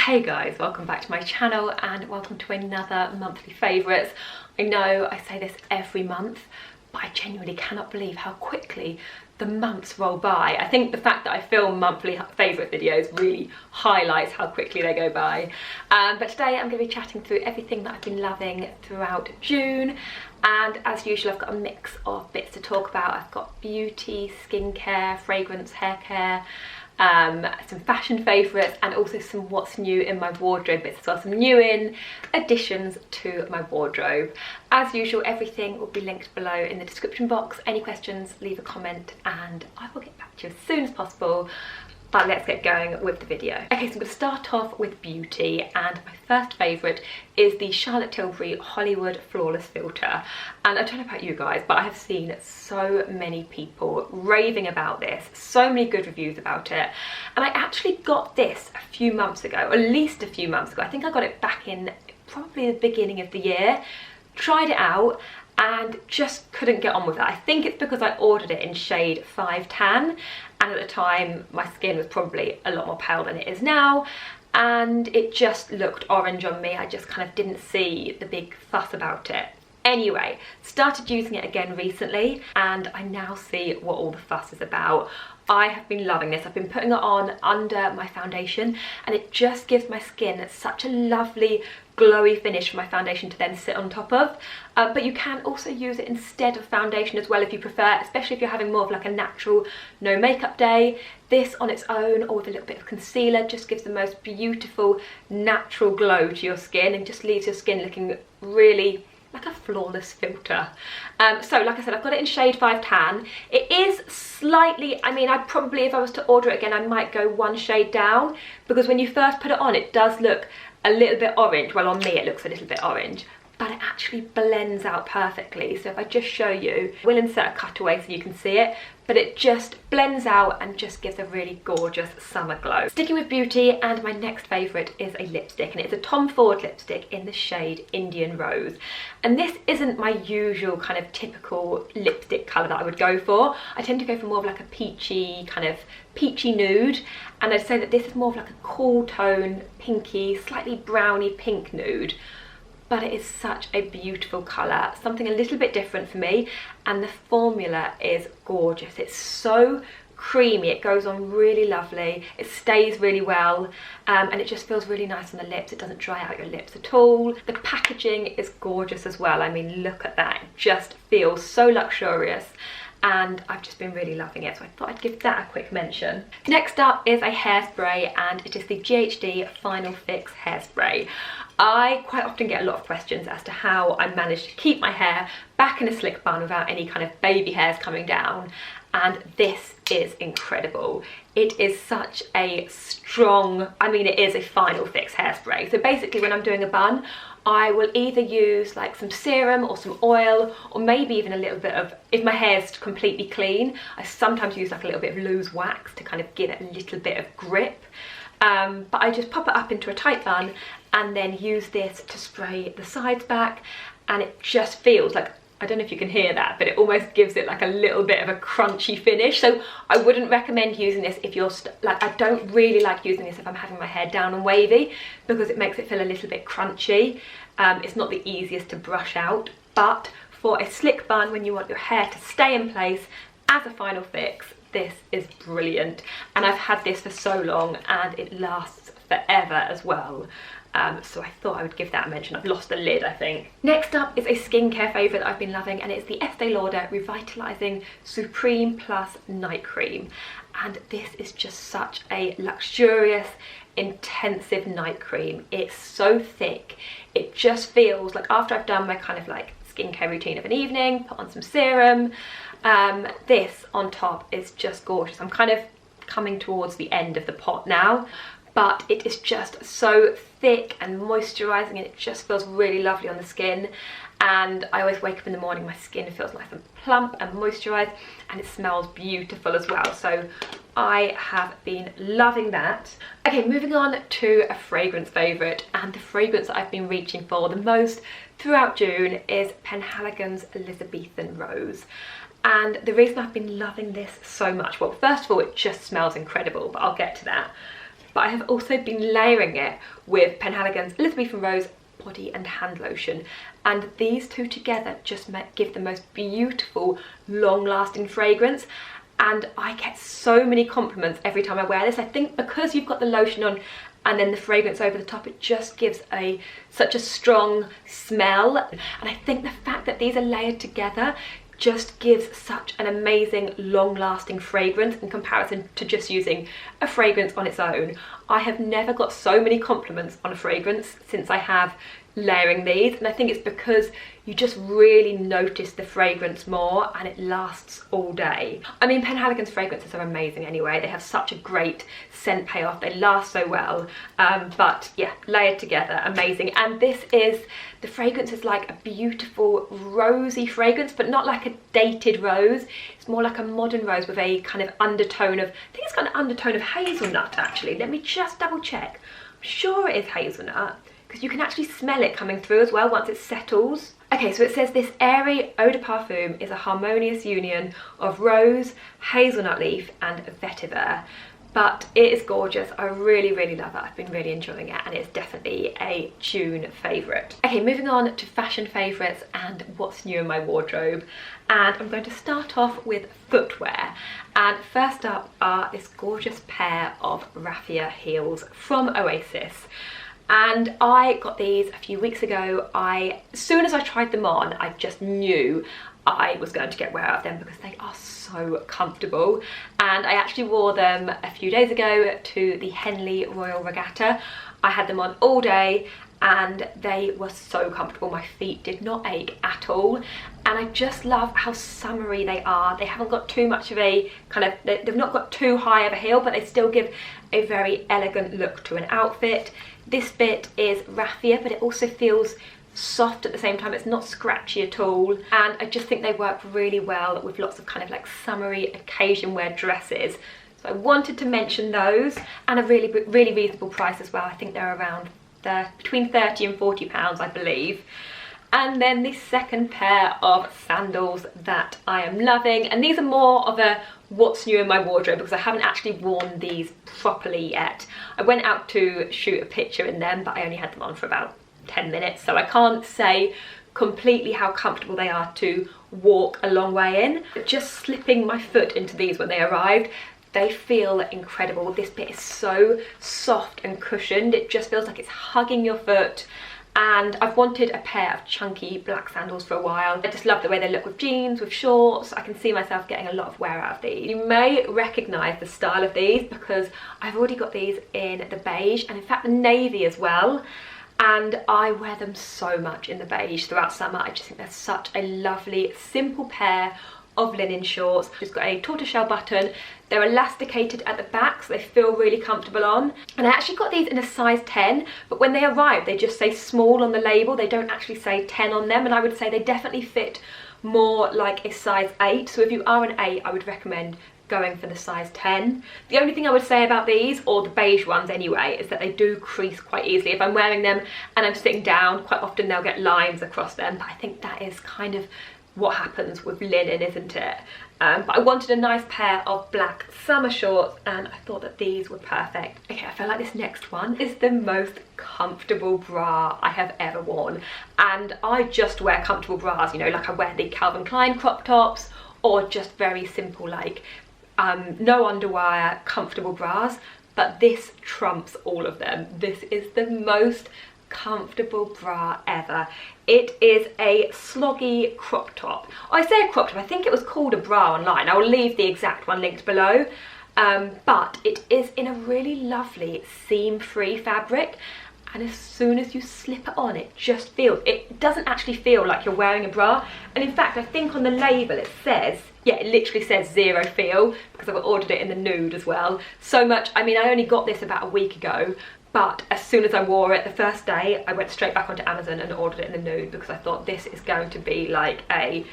Hey guys, welcome back to my channel and welcome to another monthly favourites. I know I say this every month, but I genuinely cannot believe how quickly the months roll by. I think the fact that I film monthly favourite videos really highlights how quickly they go by. But today I'm going to be chatting through everything that I've been loving throughout June. And as usual, I've got a mix of bits to talk about. I've got beauty, skincare, fragrance, hair care, some fashion favourites, and also some what's new in my wardrobe bits as well, some new in additions to my wardrobe. As usual, everything will be linked below in the description box. Any questions, leave a comment and I will get back to you as soon as possible. But let's get going with the video. Okay, so I'm going to start off with beauty, and my first favourite is the Charlotte Tilbury Hollywood Flawless Filter. And I don't know about you guys, but I have seen so many people raving about this, so many good reviews about it. And I actually got this a few months ago, or at least a few months ago. I think I got it back in probably the beginning of the year. Tried it out and just couldn't get on with it. I think it's because I ordered it in shade 5 Tan, and at the time my skin was probably a lot more pale than it is now, and it just looked orange on me. I just kind of didn't see the big fuss about it. Anyway, started using it again recently and I now see what all the fuss is about. I have been loving this. I've been putting it on under my foundation and it just gives my skin such a lovely glowy finish for my foundation to then sit on top of. But you can also use it instead of foundation as well if you prefer, especially if you're having more of like a natural no makeup day. This on its own or with a little bit of concealer just gives the most beautiful natural glow to your skin and just leaves your skin looking really like a flawless filter. So like I said, I've got it in shade 5 Tan. It is slightly, I mean, I'd probably, if I was to order it again, I might go one shade down, because when you first put it on, it does look a little bit orange. Well, on me it looks a little bit orange, but it actually blends out perfectly. So if I just show you, we'll insert a cutaway so you can see it, but it just blends out and just gives a really gorgeous summer glow. Sticking with beauty, and my next favourite is a lipstick, and it's a Tom Ford lipstick in the shade Indian Rose. And this isn't my usual kind of typical lipstick colour that I would go for. I tend to go for more of like a peachy, kind of peachy nude, and I'd say that this is more of like a cool tone, pinky, slightly browny pink nude. But it is such a beautiful colour, something a little bit different for me, and the formula is gorgeous. It's so creamy, it goes on really lovely, it stays really well, and it just feels really nice on the lips. It doesn't dry out your lips at all. The packaging is gorgeous as well. I mean, look at that, it just feels so luxurious. And I've just been really loving it, so I thought I'd give that a quick mention. Next up is a hairspray, and it is the GHD Final Fix hairspray. I quite often get a lot of questions as to how I manage to keep my hair back in a slick bun without any kind of baby hairs coming down, and this is incredible. It is such a strong, I mean, it is a Final Fix hairspray. So basically when I'm doing a bun, I will either use like some serum or some oil, or maybe even a little bit of, if my hair's completely clean, I sometimes use like a little bit of loose wax to kind of give it a little bit of grip. But I just pop it up into a tight bun and then use this to spray the sides back, and it just feels like, I don't know if you can hear that, but it almost gives it like a little bit of a crunchy finish. So I wouldn't recommend using this if you're like, I don't really like using this if I'm having my hair down and wavy, because it makes it feel a little bit crunchy. It's not the easiest to brush out, but for a slick bun, when you want your hair to stay in place as a final fix, this is brilliant. And I've had this for so long and it lasts forever as well. So I thought I would give that a mention. I've lost the lid, I think. Next up is a skincare favourite that I've been loving, and it's the Estee Lauder Revitalising Supreme Plus Night Cream. And this is just such a luxurious, intensive night cream. It's so thick. It just feels like after I've done my kind of like skincare routine of an evening, put on some serum, this on top is just gorgeous. I'm kind of coming towards the end of the pot now, but it is just so thick and moisturising, and it just feels really lovely on the skin. And I always wake up in the morning, my skin feels nice and plump and moisturised, and it smells beautiful as well. So I have been loving that. Okay, moving on to a fragrance favourite, and the fragrance that I've been reaching for the most throughout June is Penhaligon's Elizabethan Rose. And the reason I've been loving this so much, well, first of all, it just smells incredible, but I'll get to that. but I have also been layering it with Penhaligon's Elizabethan Rose body and hand lotion, and these two together just give the most beautiful long-lasting fragrance. And I get so many compliments every time I wear this. I think because you've got the lotion on and then the fragrance over the top, it just gives such a strong smell. And I think the fact that these are layered together just gives such an amazing long-lasting fragrance in comparison to just using a fragrance on its own. I have never got so many compliments on a fragrance since I have layering these, and I think it's because you just really notice the fragrance more and it lasts all day. I mean, Penhaligon's fragrances are amazing anyway. They have such a great scent payoff, they last so well, but yeah, layered together, amazing. And the fragrance is like a beautiful rosy fragrance, but not like a dated rose. It's more like a modern rose with a kind of undertone of, I think it's got an undertone of hazelnut actually. Let me just double check. I'm sure it is hazelnut, because you can actually smell it coming through as well once it settles. Okay, so it says this airy eau de parfum is a harmonious union of rose, hazelnut leaf and vetiver. But it is gorgeous. I really, really love it. I've been really enjoying it, and it's definitely a June favourite. Okay, moving on to fashion favourites and what's new in my wardrobe. And I'm going to start off with footwear. And first up are this gorgeous pair of raffia heels from Oasis. And I got these a few weeks ago. As soon as I tried them on, I just knew I was going to get wear out of them because they are so comfortable. And I actually wore them a few days ago to the Henley Royal Regatta. I had them on all day and they were so comfortable. My feet did not ache at all. And I just love how summery they are. They haven't got too much of a they've not got too high of a heel, but they still give a very elegant look to an outfit. This bit is raffia, but it also feels soft at the same time. It's not scratchy at all, and I just think they work really well with lots of kind of like summery occasion wear dresses. So I wanted to mention those, and a really reasonable price as well. I think they're around between 30 and 40 pounds, I believe. And then the second pair of sandals that I am loving, and these are more of a what's new in my wardrobe because I haven't actually worn these properly yet. I went out to shoot a picture in them, but I only had them on for about 10 minutes, so I can't say completely how comfortable they are to walk a long way in. Just slipping my foot into these when they arrived, they feel incredible. This bit is so soft and cushioned, it just feels like it's hugging your foot. And I've wanted a pair of chunky black sandals for a while. I just love the way they look with jeans, with shorts. I can see myself getting a lot of wear out of these. You may recognise the style of these because I've already got these in the beige and in fact the navy as well. And I wear them so much in the beige throughout summer. I just think they're such a lovely, simple pair of linen shorts. Just got a tortoiseshell button. They're elasticated at the back, so they feel really comfortable on. And I actually got these in a size 10, but when they arrive, they just say small on the label. They don't actually say 10 on them, and I would say they definitely fit more like a size 8. So if you are an 8, I would recommend going for the size 10. The only thing I would say about these, or the beige ones anyway, is that they do crease quite easily. If I'm wearing them and I'm sitting down, quite often they'll get lines across them, but I think that is kind of what happens with linen, isn't it? But I wanted a nice pair of black summer shorts and I thought that these were perfect. Okay, I feel like this next one is the most comfortable bra I have ever worn. And I just wear comfortable bras, you know, like I wear the Calvin Klein crop tops or just very simple like no underwire comfortable bras. But this trumps all of them. This is the most comfortable bra ever. It is a sloggy crop top. I say a crop top, I think it was called a bra online. I will leave the exact one linked below. But it is in a really lovely seam-free fabric, and as soon as you slip it on, it just feels, it doesn't actually feel like you're wearing a bra. And in fact, I think on the label it says, yeah, it literally says zero feel, because I've ordered it in the nude as well. So much, I mean, I only got this about a week ago, but as soon as I wore it the first day, I went straight back onto Amazon and ordered it in the nude because I thought this is going to be like a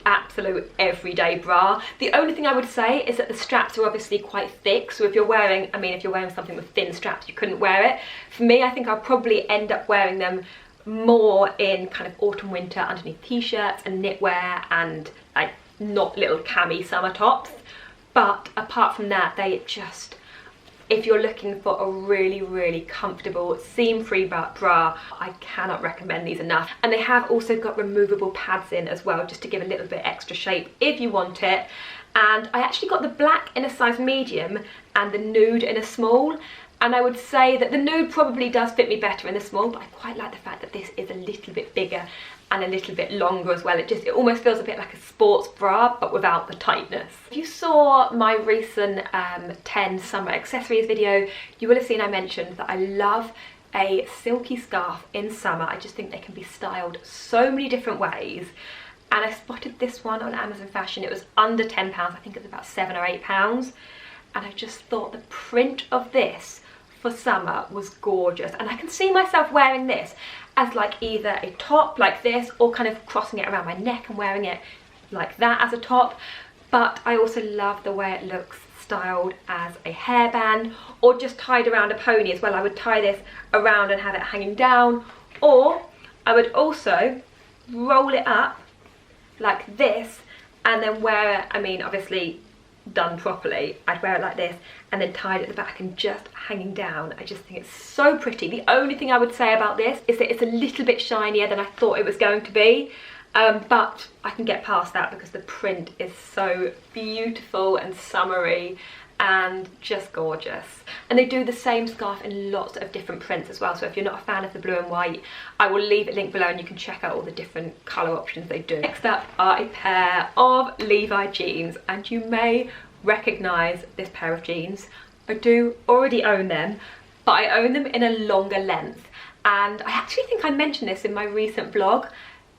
absolute everyday bra. The only thing I would say is that the straps are obviously quite thick, so if you're wearing, I mean, if you're wearing something with thin straps, you couldn't wear it. For me, I think I'll probably end up wearing them more in kind of autumn winter underneath t-shirts and knitwear and like not little cami summer tops. But apart from that, they just, if you're looking for a really comfortable seam-free bra, I cannot recommend these enough. And they have also got removable pads in as well, just to give a little bit extra shape if you want it. And I actually got the black in a size medium and the nude in a small. And I would say that the nude probably does fit me better in the small, but I quite like the fact that this is a little bit bigger and a little bit longer as well. It almost feels a bit like a sports bra, but without the tightness. If you saw my recent 10 summer accessories video, you will have seen I mentioned that I love a silky scarf in summer. I just think they can be styled so many different ways. And I spotted this one on Amazon Fashion. It was under £10, I think it was about £7 or £8. And I just thought the print of this for summer was gorgeous, and I can see myself wearing this as like either a top like this, or kind of crossing it around my neck and wearing it like that as a top. But I also love the way it looks styled as a hairband, or just tied around a pony as well. I would tie this around and have it hanging down, or I would also roll it up like this and then wear it, I mean obviously done properly, I'd wear it like this and then tied at the back and just hanging down. I just think it's so pretty. The only thing I would say about this is that it's a little bit shinier than I thought it was going to be, but I can get past that because the print is so beautiful and summery and just gorgeous. And they do the same scarf in lots of different prints as well, so if you're not a fan of the blue and white, I will leave it linked below and you can check out all the different colour options they do. Next up are a pair of Levi jeans, and you may recognise this pair of jeans. I do already own them, but I own them in a longer length, and I actually think I mentioned this in my recent vlog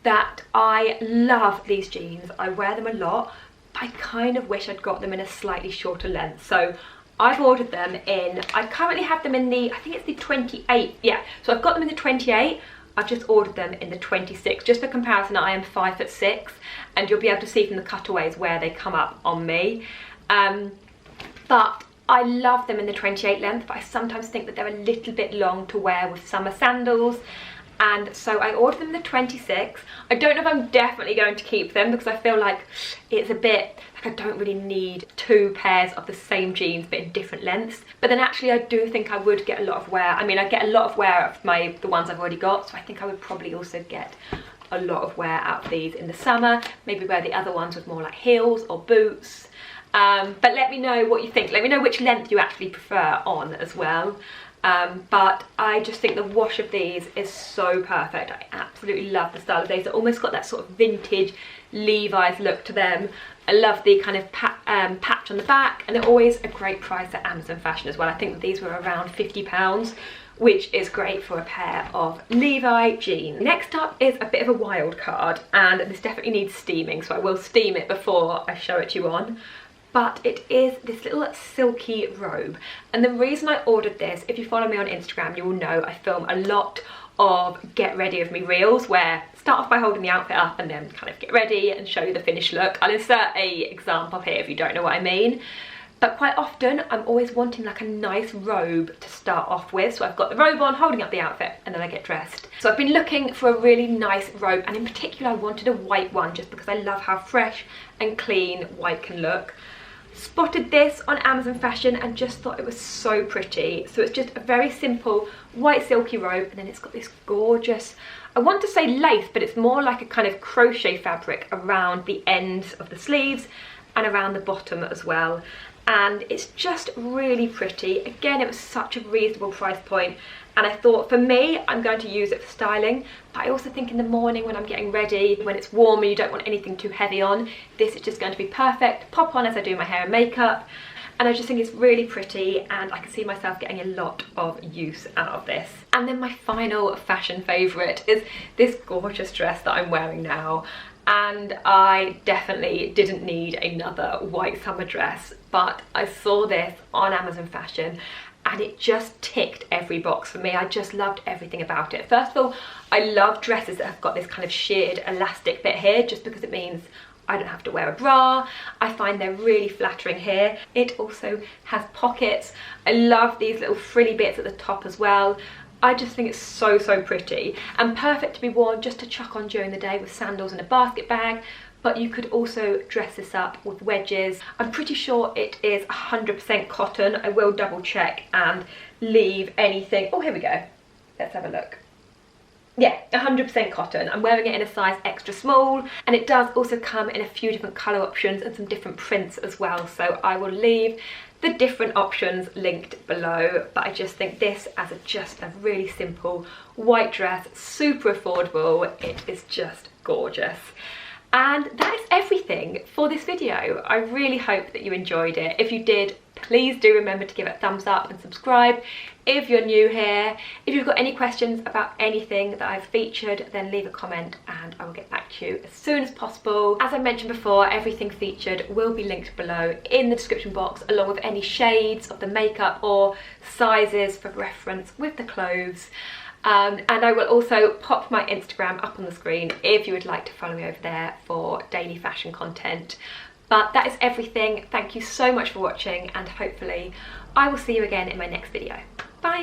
that I love these jeans. I wear them a lot, but I kind of wish I'd got them in a slightly shorter length. So I've ordered them in, I currently have them in the, I think it's the 28, yeah. So I've got them in the 28, I've just ordered them in the 26. Just for comparison, I am 5'6", and you'll be able to see from the cutaways where they come up on me. But I love them in the 28 length, but I sometimes think that they're a little bit long to wear with summer sandals. And so I ordered them in the 26. I don't know if I'm definitely going to keep them because I feel like it's a bit, like I don't really need two pairs of the same jeans but in different lengths. But then actually I do think I would get a lot of wear. I mean, I get a lot of wear of the ones I've already got, so I think I would probably also get a lot of wear out of these in the summer. Maybe wear the other ones with more like heels or boots. But let me know what you think. Let me know which length you actually prefer on as well. But I just think the wash of these is so perfect. I absolutely love the style of these. They've almost got that sort of vintage Levi's look to them. I love the kind of patch on the back, and they're always a great price at Amazon Fashion as well. I think that these were around £50, which is great for a pair of Levi jeans. Next up is a bit of a wild card, and this definitely needs steaming, so I will steam it before I show it to you on. But it is this little silky robe. And the reason I ordered this, if you follow me on Instagram, you will know I film a lot of get ready with me reels where start off by holding the outfit up and then kind of get ready and show you the finished look. I'll insert a example here if you don't know what I mean. But quite often I'm always wanting like a nice robe to start off with. So I've got the robe on, holding up the outfit, and then I get dressed. So I've been looking for a really nice robe, and in particular I wanted a white one just because I love how fresh and clean white can look. Spotted this on Amazon Fashion and just thought it was so pretty. So it's just a very simple white silky robe, and then it's got this gorgeous, I want to say lace, but it's more like a kind of crochet fabric around the ends of the sleeves and around the bottom as well. And it's just really pretty. Again, it was such a reasonable price point, and I thought for me I'm going to use it for styling, but I also think in the morning when I'm getting ready, when it's warm and you don't want anything too heavy on, this is just going to be perfect. Pop on as I do my hair and makeup, and I just think it's really pretty, and I can see myself getting a lot of use out of this. And then my final fashion favourite is this gorgeous dress that I'm wearing now. And I definitely didn't need another white summer dress, but I saw this on Amazon Fashion and it just ticked every box for me. I just loved everything about it. First of all, I love dresses that have got this kind of sheared elastic bit here, just because it means I don't have to wear a bra. I find they're really flattering here. It also has pockets. I love these little frilly bits at the top as well. I just think it's so, so pretty and perfect to be worn just to chuck on during the day with sandals and a basket bag. but you could also dress this up with wedges. I'm pretty sure it is 100% cotton. I will double check and leave anything. Oh, here we go. Let's have a look. Yeah, 100% cotton. I'm wearing it in a size extra small, and it does also come in a few different colour options and some different prints as well, so I will leave the different options linked below. But I just think this as just a really simple white dress, super affordable, it is just gorgeous. And that is everything for this video. I really hope that you enjoyed it. If you did, please do remember to give it a thumbs up and subscribe if you're new here. If you've got any questions about anything that I've featured, then leave a comment and I will get back to you as soon as possible. As I mentioned before, everything featured will be linked below in the description box, along with any shades of the makeup or sizes for reference with the clothes. And I will also pop my Instagram up on the screen if you would like to follow me over there for daily fashion content. But that is everything. Thank you so much for watching, and hopefully I will see you again in my next video.